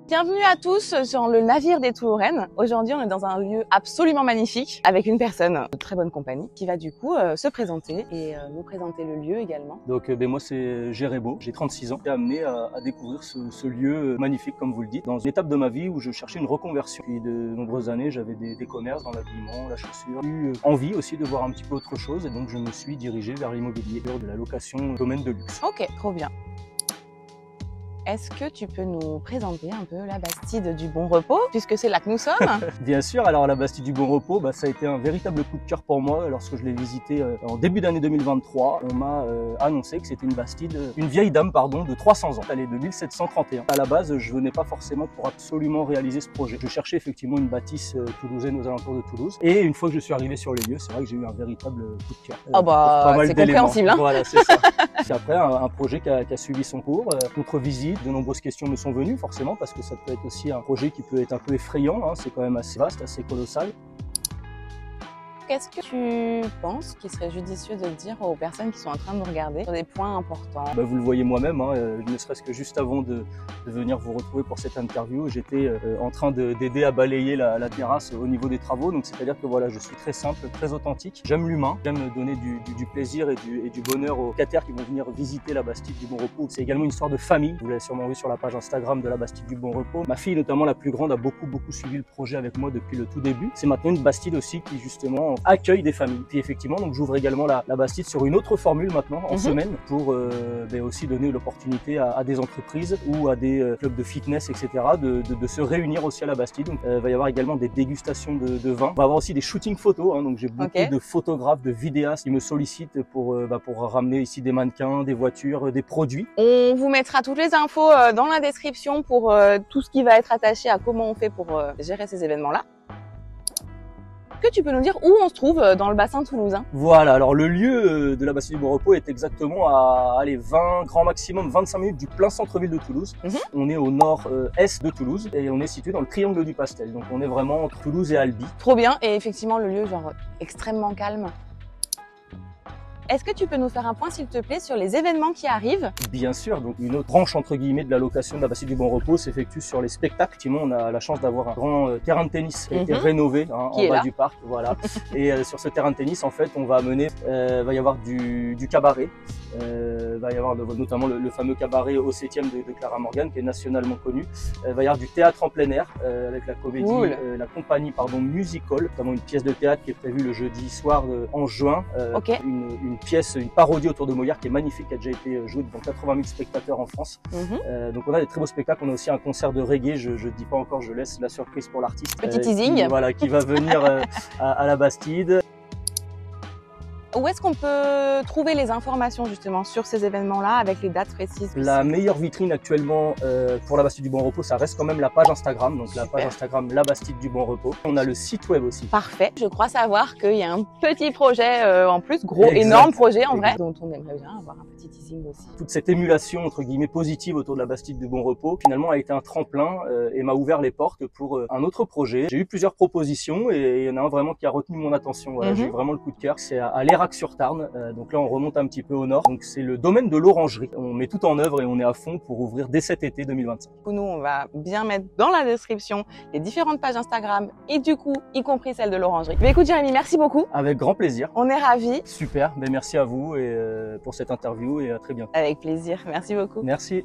Bienvenue à tous sur le navire des Toulourennes. Aujourd'hui, on est dans un lieu absolument magnifique avec une personne de très bonne compagnie qui va du coup se présenter et nous présenter le lieu également. Donc moi c'est Jérébo, j'ai 36 ans. J'ai amené à découvrir ce lieu magnifique comme vous le dites, dans une étape de ma vie où je cherchais une reconversion. Depuis de nombreuses années, j'avais des commerces dans l'habillement, la chaussure. J'ai eu envie aussi de voir un petit peu autre chose et donc je me suis dirigé vers l'immobilier, de la location domaine de luxe. Ok, trop bien. Est-ce que tu peux nous présenter un peu la Bastide du Bon Repos, puisque c'est là que nous sommes? Bien sûr, alors la Bastide du Bon Repos, ça a été un véritable coup de cœur pour moi lorsque je l'ai visité en début d'année 2023. On m'a annoncé que c'était une Bastide, une vieille dame pardon, de 300 ans. Elle est de 1731. À la base, je venais pas forcément pour absolument réaliser ce projet. Je cherchais effectivement une bâtisse toulousaine aux alentours de Toulouse. Et une fois que je suis arrivé sur les lieux, c'est vrai que j'ai eu un véritable coup de cœur. Oh bah, c'est compréhensible. Hein. Voilà, c'est ça. C'est après un projet qui a suivi son cours, contre-visite. De nombreuses questions me sont venues forcément parce que ça peut être aussi un projet qui peut être un peu effrayant, hein. C'est quand même assez vaste, assez colossal. Qu'est-ce que tu penses qu'il serait judicieux de dire aux personnes qui sont en train de nous regarder sur des points importants? Vous le voyez moi-même, hein, ne serait-ce que juste avant de venir vous retrouver pour cette interview, j'étais en train d'aider à balayer la terrasse au niveau des travaux. Donc c'est-à-dire que voilà, je suis très simple, très authentique. J'aime l'humain, j'aime donner du plaisir et du bonheur aux locataires qui vont venir visiter la Bastide du Bon Repos. C'est également une histoire de famille. Vous l'avez sûrement vu sur la page Instagram de la Bastide du Bon Repos. Ma fille, notamment la plus grande, a beaucoup suivi le projet avec moi depuis le tout début. C'est maintenant une Bastide aussi qui justement accueille des familles. Puis effectivement, donc j'ouvre également la Bastide sur une autre formule maintenant en semaine pour aussi donner l'opportunité à des entreprises ou à des clubs de fitness, etc. de se réunir aussi à la Bastide. Donc il va y avoir également des dégustations de vin. On va avoir aussi des shootings photos. Hein, donc j'ai beaucoup de photographes, de vidéastes qui me sollicitent pour ramener ici des mannequins, des voitures, des produits. On vous mettra toutes les infos dans la description pour tout ce qui va être attaché à comment on fait pour gérer ces événements-là. Que tu peux nous dire où on se trouve dans le bassin toulousain? Voilà, alors le lieu de la Bastide du Bon Repos est exactement à 20, grand maximum 25 minutes du plein centre-ville de Toulouse. On est au nord-est de Toulouse et on est situé dans le triangle du Pastel. Donc on est vraiment entre Toulouse et Albi. Trop bien, et effectivement le lieu genre extrêmement calme. Est-ce que tu peux nous faire un point, s'il te plaît, sur les événements qui arrivent? Bien sûr, donc une autre branche entre guillemets de la location de la Bastide du Bon Repos s'effectue sur les spectacles. Effectivement, on a la chance d'avoir un grand terrain de tennis qui a été rénové en bas du parc, voilà. Et sur ce terrain de tennis, en fait, on va amener, va y avoir du cabaret, va y avoir notamment le fameux cabaret au 7e de Clara Morgan qui est nationalement connu. Va y avoir du théâtre en plein air avec la comédie, la compagnie Musical, notamment une pièce de théâtre qui est prévue le jeudi soir en juin. Une parodie autour de Molière qui est magnifique, qui a déjà été jouée devant 80 000 spectateurs en France. Donc on a des très beaux spectacles, on a aussi un concert de reggae, je ne dis pas encore, je laisse la surprise pour l'artiste. Petit teasing. Qui va venir à la Bastide. Où est-ce qu'on peut trouver les informations justement sur ces événements-là avec les dates précises? La meilleure vitrine actuellement pour la Bastide du Bon Repos, ça reste quand même la page Instagram. Donc la page Instagram La Bastide du Bon Repos. On a le site web aussi. Parfait. Je crois savoir qu'il y a un petit projet en plus, énorme projet en vrai, dont on aimerait bien avoir un petit teasing aussi. Toute cette émulation entre guillemets positive autour de la Bastide du Bon Repos, finalement a été un tremplin et m'a ouvert les portes pour un autre projet. J'ai eu plusieurs propositions et il y en a un vraiment qui a retenu mon attention. Voilà, j'ai eu vraiment le coup de cœur. C'est à Lérac-sur-Tarn. Donc là, on remonte un petit peu au nord. Donc c'est le domaine de l'Orangerie. On met tout en œuvre et on est à fond pour ouvrir dès cet été 2025. Nous, on va bien mettre dans la description les différentes pages Instagram et du coup, y compris celle de l'Orangerie. Mais écoute, Jérémy, merci beaucoup. Avec grand plaisir. On est ravis. Super. Merci à vous et pour cette interview et à très bientôt. Avec plaisir. Merci beaucoup. Merci.